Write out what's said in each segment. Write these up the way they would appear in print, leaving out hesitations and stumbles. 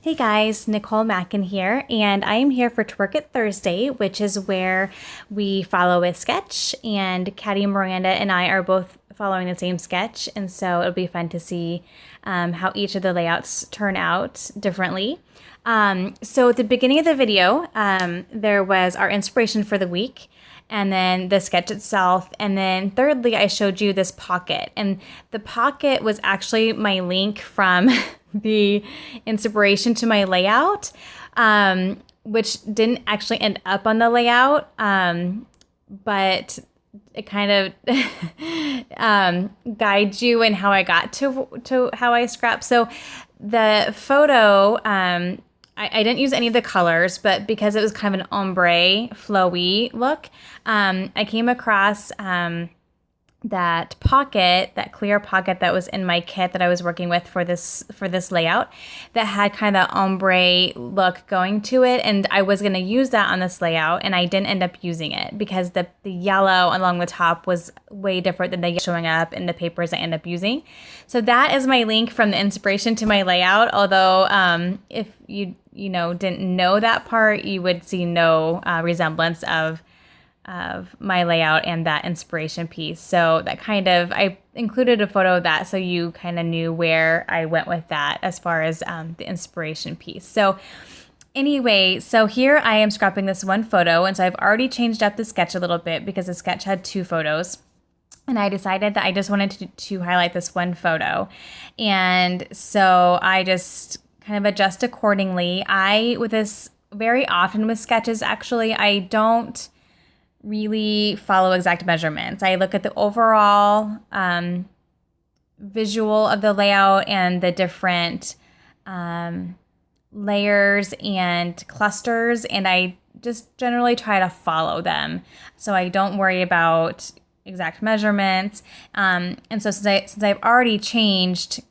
Hey guys, Nicmackin here, and I am here for Twerk It Thursday, which is where we follow a sketch, and Caddy Miranda and I are both following the same sketch, and so it'll be fun to see how each of the layouts turn out differently. So at the beginning of the video, there was our inspiration for the week, and then the sketch itself, and then thirdly, I showed you this pocket, and the pocket was actually my link from the inspiration to my layout, which didn't actually end up on the layout, but it kind of guides you in how I got to how I scrap. So the photo, I didn't use any of the colors, but because it was kind of an ombre, flowy look, I came across that pocket, that clear pocket that was in my kit that I was working with for this layout, that had kind of ombre look going to it, and I was going to use that on this layout, and I didn't end up using it because the yellow along the top was way different than the showing up in the papers I end up using. So that is my link from the inspiration to my layout, although if you didn't know that part, you would see no resemblance of my layout and that inspiration piece. So that kind of, I included a photo of that so you kind of knew where I went with that as far as the inspiration piece. So anyway, so here I am scrapping this one photo, and so I've already changed up the sketch a little bit because the sketch had two photos. And I decided that I just wanted to highlight this one photo. And so I just kind of adjust accordingly. With this very often with sketches, actually, I don't really follow exact measurements. I look at the overall visual of the layout and the different layers and clusters, and I just generally try to follow them. So I don't worry about exact measurements. And so since I've already changed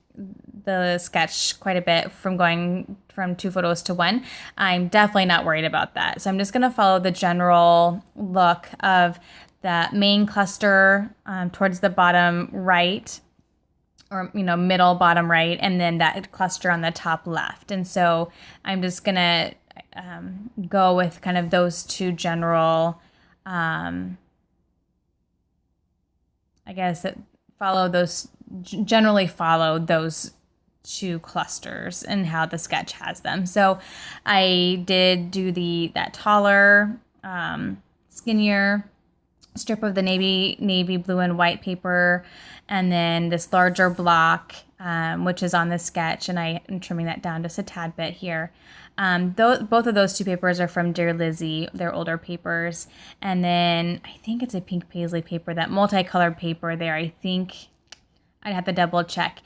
the sketch quite a bit from going from two photos to one, I'm definitely not worried about that. So I'm just going to follow the general look of the main cluster towards the bottom right, or middle bottom right, and then that cluster on the top left. And so I'm just going to go with kind of those two general generally follow those two clusters and how the sketch has them. So I did do that taller, skinnier strip of the navy blue and white paper, and then this larger block, which is on the sketch, and I am trimming that down just a tad bit here. Both of those two papers are from Dear Lizzie. They're older papers. And then I think it's a pink paisley paper, that multicolored paper there. I think I'd have to double check.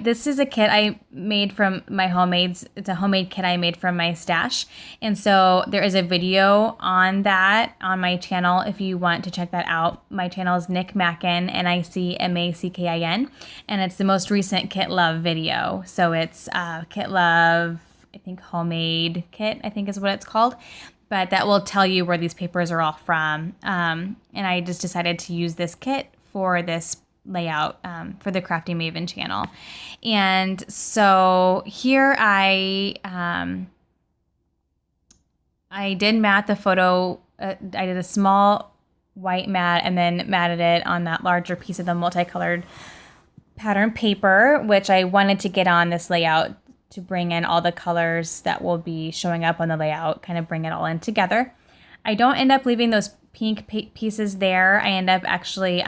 This is a kit I made from my homemades. It's a homemade kit I made from my stash. And so there is a video on that on my channel if you want to check that out. My channel is Nicmackin, Nicmackin, and it's the most recent Kit Love video. So it's Kit Love, I think homemade kit, I think is what it's called. But that will tell you where these papers are all from. And I just decided to use this kit for this layout for the Crafty Maven channel. And so here I did matte the photo. I did a small white matte and then matted it on that larger piece of the multicolored pattern paper, which I wanted to get on this layout to bring in all the colors that will be showing up on the layout, kind of bring it all in together. I don't end up leaving those pink pieces there. I end up actually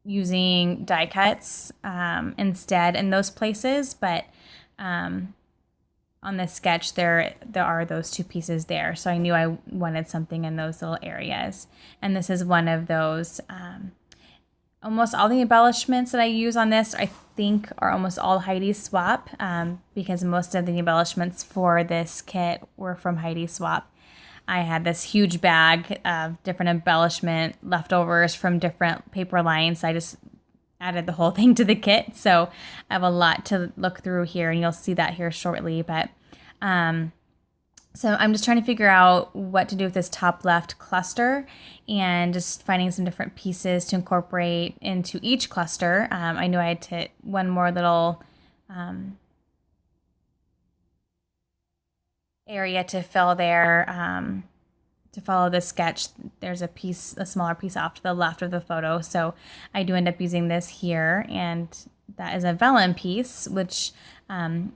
using die cuts instead in those places, but on the sketch there are those two pieces there, so I knew I wanted something in those little areas, and this is one of those. Almost all the embellishments that I use on this, I think, are almost all Heidi Swap, because most of the embellishments for this kit were from Heidi Swap. I had this huge bag of different embellishment leftovers from different paper lines. I just added the whole thing to the kit. So I have a lot to look through here, and you'll see that here shortly. But so I'm just trying to figure out what to do with this top left cluster, and just finding some different pieces to incorporate into each cluster. I knew I had to one more little area to fill there. To follow the sketch, there's a smaller piece off to the left of the photo. So I do end up using this here, and that is a vellum piece, which kind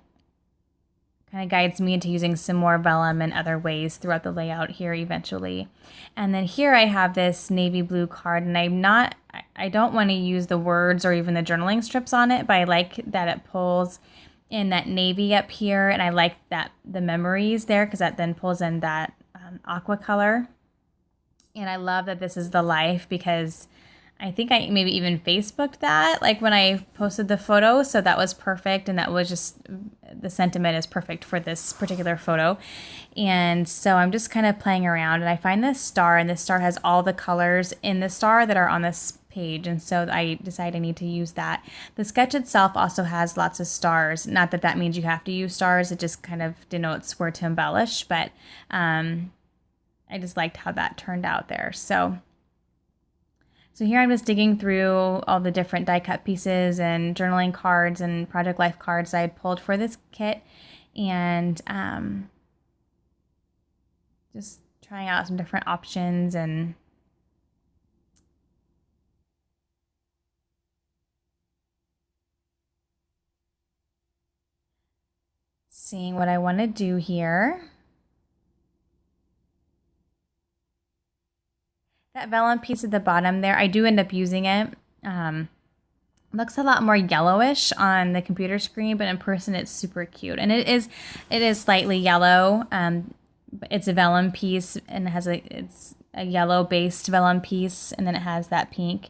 of guides me into using some more vellum in other ways throughout the layout here eventually. And then here I have this navy blue card, and I don't want to use the words or even the journaling strips on it, but I like that it pulls in that navy up here, and I like that the memories there, because that then pulls in that aqua color. And I love that this is the life, because I think I maybe even Facebooked that, like when I posted the photo. So that was perfect. And that was just, the sentiment is perfect for this particular photo. And so I'm just kind of playing around, and I find this star, and this star has all the colors in the star that are on this page. And so I decided I need to use that. The sketch itself also has lots of stars. Not that that means you have to use stars. It just kind of denotes where to embellish. But I just liked how that turned out there. So here I'm just digging through all the different die cut pieces and journaling cards and project life cards I had pulled for this kit, and just trying out some different options and seeing what I want to do here. That vellum piece at the bottom there, I do end up using it. Looks a lot more yellowish on the computer screen, but in person it's super cute. And it is slightly yellow. But it's a vellum piece, and it's a yellow based vellum piece, and then it has that pink.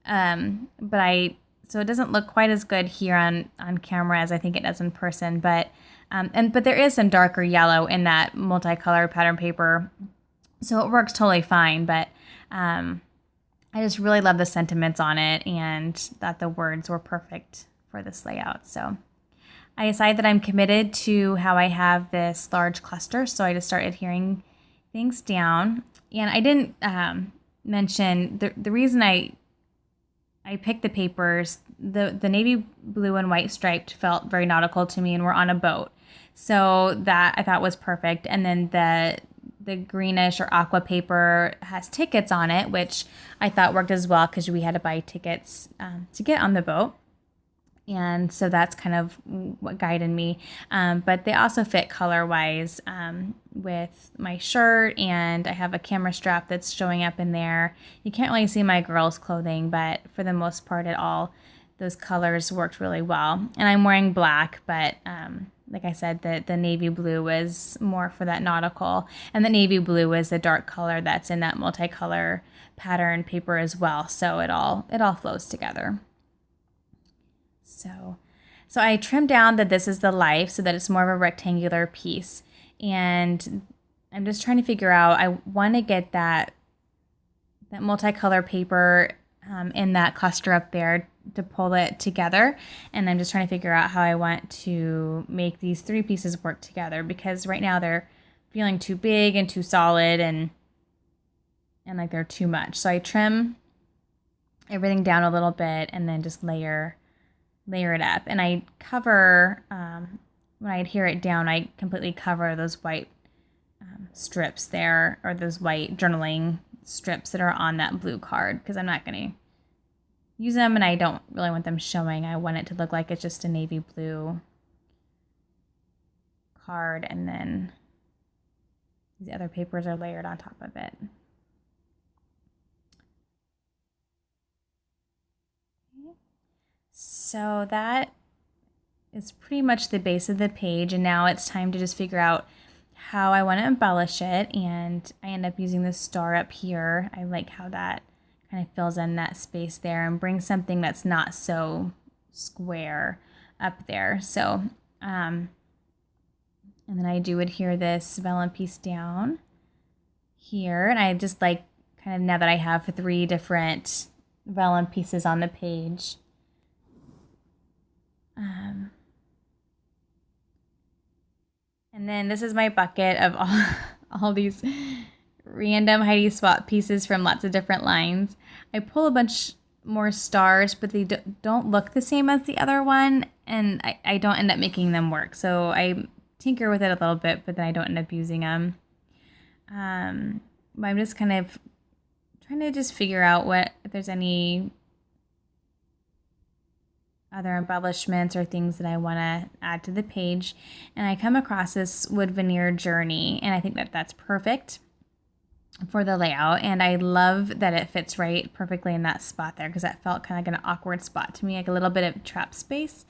So it doesn't look quite as good here on camera as I think it does in person, but there is some darker yellow in that multicolor pattern paper, so it works totally fine. But I just really love the sentiments on it, and thought the words were perfect for this layout. So I decided that I'm committed to how I have this large cluster, so I just started adhering things down. And I didn't mention the reason I picked the papers. The navy blue and white striped felt very nautical to me, and we're on a boat, so that I thought was perfect. And then the greenish or aqua paper has tickets on it, which I thought worked as well, because we had to buy tickets to get on the boat. And so that's kind of what guided me. But they also fit color-wise with my shirt, and I have a camera strap that's showing up in there. You can't really see my girls' clothing, but for the most part those colors worked really well. And I'm wearing black, but like I said, the navy blue was more for that nautical, and the navy blue is the dark color that's in that multicolor pattern paper as well. So it all flows together. So I trimmed down that this is the life, so that it's more of a rectangular piece. And I'm just trying to figure out, I want to get that multicolor paper in that cluster up there to pull it together. And I'm just trying to figure out how I want to make these three pieces work together, because right now they're feeling too big and too solid and like they're too much. So I trim everything down a little bit and then just layer it up. And I cover, when I adhere it down, I completely cover those white strips there, or those white journaling strips that are on that blue card, because I'm not going to use them, and I don't really want them showing. I want it to look like it's just a navy blue card, and then these other papers are layered on top of it. So that is pretty much the base of the page, and now it's time to just figure out how I want to embellish it. And I end up using this star up here. I like how that kind of fills in that space there and brings something that's not so square up there. So and then I do adhere this vellum piece down here, and I just like, kind of, now that I have 3 different vellum pieces on the page, and then this is my bucket of all these random Heidi Swap pieces from lots of different lines. I pull a bunch more stars, but they don't look the same as the other one, and I don't end up making them work. So I tinker with it a little bit, but then I don't end up using them. But I'm just kind of trying to just figure out if there's any other embellishments or things that I want to add to the page. And I come across this wood veneer journey, and I think that that's perfect for the layout. And I love that it fits right perfectly in that spot there, because that felt kind of like an awkward spot to me, like a little bit of trap space.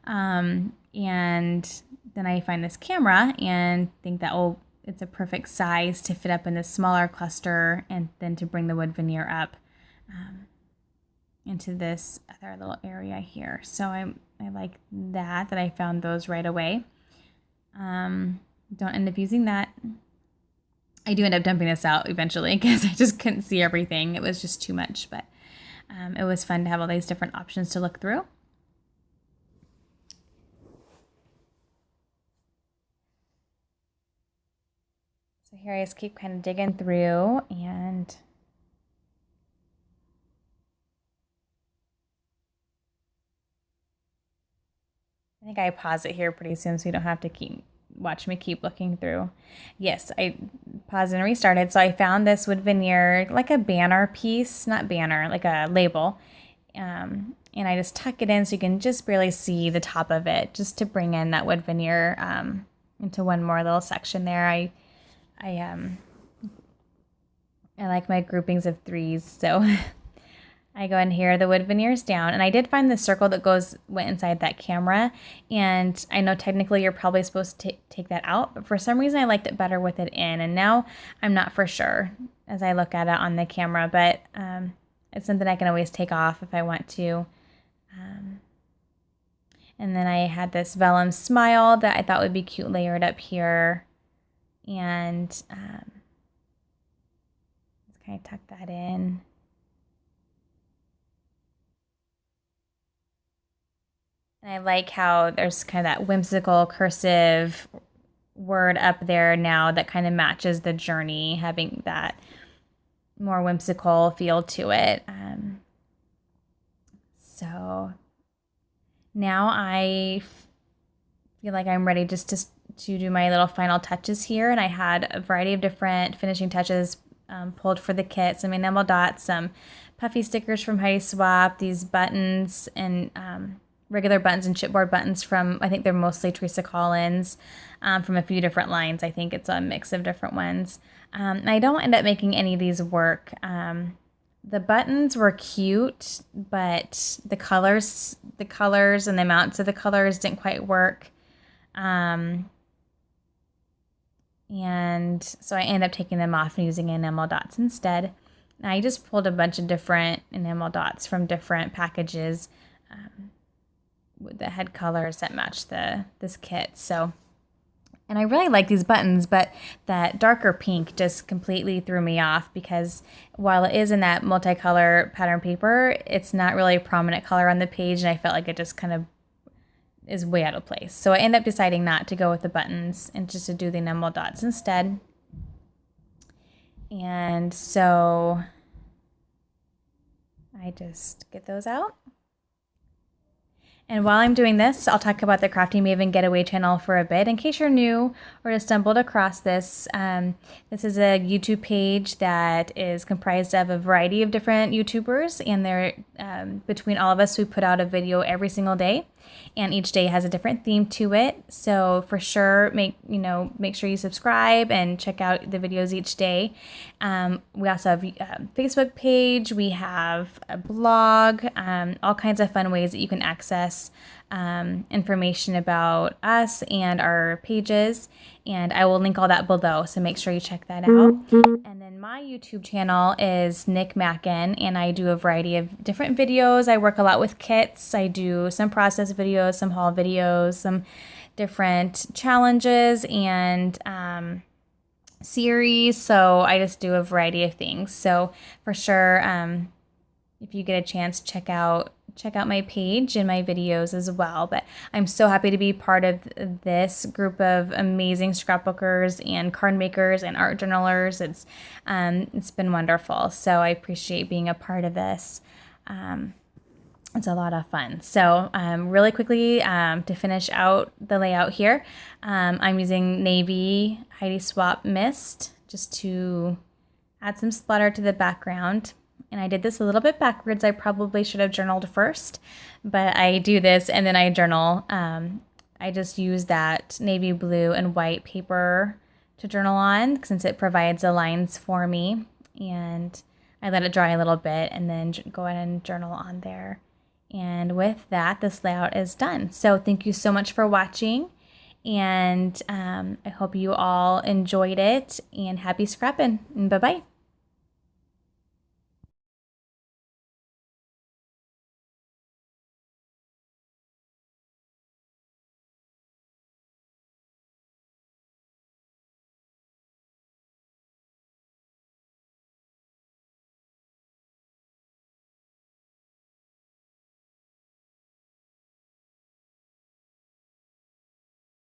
And then I find this camera and think that, oh, it's a perfect size to fit up in this smaller cluster, and then to bring the wood veneer up into this other little area here. So I like that I found those right away. Don't end up using that. I do end up dumping this out eventually because I just couldn't see everything. It was just too much, but it was fun to have all these different options to look through. So here I just keep kind of digging through, and I think I pause it here pretty soon so you don't have to watch me keep looking through. Yes, I paused and restarted. So I found this wood veneer, like a banner piece, not banner, like a label. And I just tuck it in so you can just barely see the top of it, just to bring in that wood veneer into one more little section there. I like my groupings of 3s, so I go in here, the wood veneer's down, and I did find the circle that went inside that camera, and I know technically you're probably supposed to take that out, but for some reason I liked it better with it in, and now I'm not for sure as I look at it on the camera, but it's something I can always take off if I want to. And then I had this vellum smile that I thought would be cute layered up here, and let's kind of tuck that in. And I like how there's kind of that whimsical cursive word up there now that kind of matches the journey, having that more whimsical feel to it. So now I feel like I'm ready just to do my little final touches here. And I had a variety of different finishing touches pulled for the kit, some enamel dots, some puffy stickers from Heidi Swap, these buttons, and regular buttons and chipboard buttons from, I think they're mostly Teresa Collins, from a few different lines. I think it's a mix of different ones. I don't end up making any of these work. The buttons were cute, but the colors and the amounts of the colors didn't quite work. And so I ended up taking them off and using enamel dots instead. And I just pulled a bunch of different enamel dots from different packages with the head colors that match this kit. So, and I really like these buttons, but that darker pink just completely threw me off, because while it is in that multicolor pattern paper, it's not really a prominent color on the page, and I felt like it just kind of is way out of place. So I ended up deciding not to go with the buttons and just to do the enamel dots instead. And so I just get those out. And while I'm doing this, I'll talk about the Crafty Maven Getaway channel for a bit. In case you're new or just stumbled across this, this is a YouTube page that is comprised of a variety of different YouTubers, and they're between all of us, we put out a video every single day, and each day has a different theme to it. So for sure, make sure you subscribe and check out the videos each day. We also have a Facebook page. We have a blog, all kinds of fun ways that you can access information about us and our pages, and I will link all that below, so make sure you check that out. And then my YouTube channel is Nicmackin, and I do a variety of different videos. I work a lot with kits. I do some process videos, some haul videos, some different challenges and series, so I just do a variety of things. So for sure, if you get a chance, check out my page and my videos as well. But I'm so happy to be part of this group of amazing scrapbookers and card makers and art journalers. It's been wonderful. So I appreciate being a part of this. It's a lot of fun. So really quickly to finish out the layout here, I'm using Navy Heidi Swap Mist just to add some splatter to the background. And I did this a little bit backwards. I probably should have journaled first, but I do this and then I journal. I just use that navy blue and white paper to journal on since it provides the lines for me. And I let it dry a little bit and then go ahead and journal on there. And with that, this layout is done. So thank you so much for watching. And I hope you all enjoyed it, and happy scrapping. Bye-bye.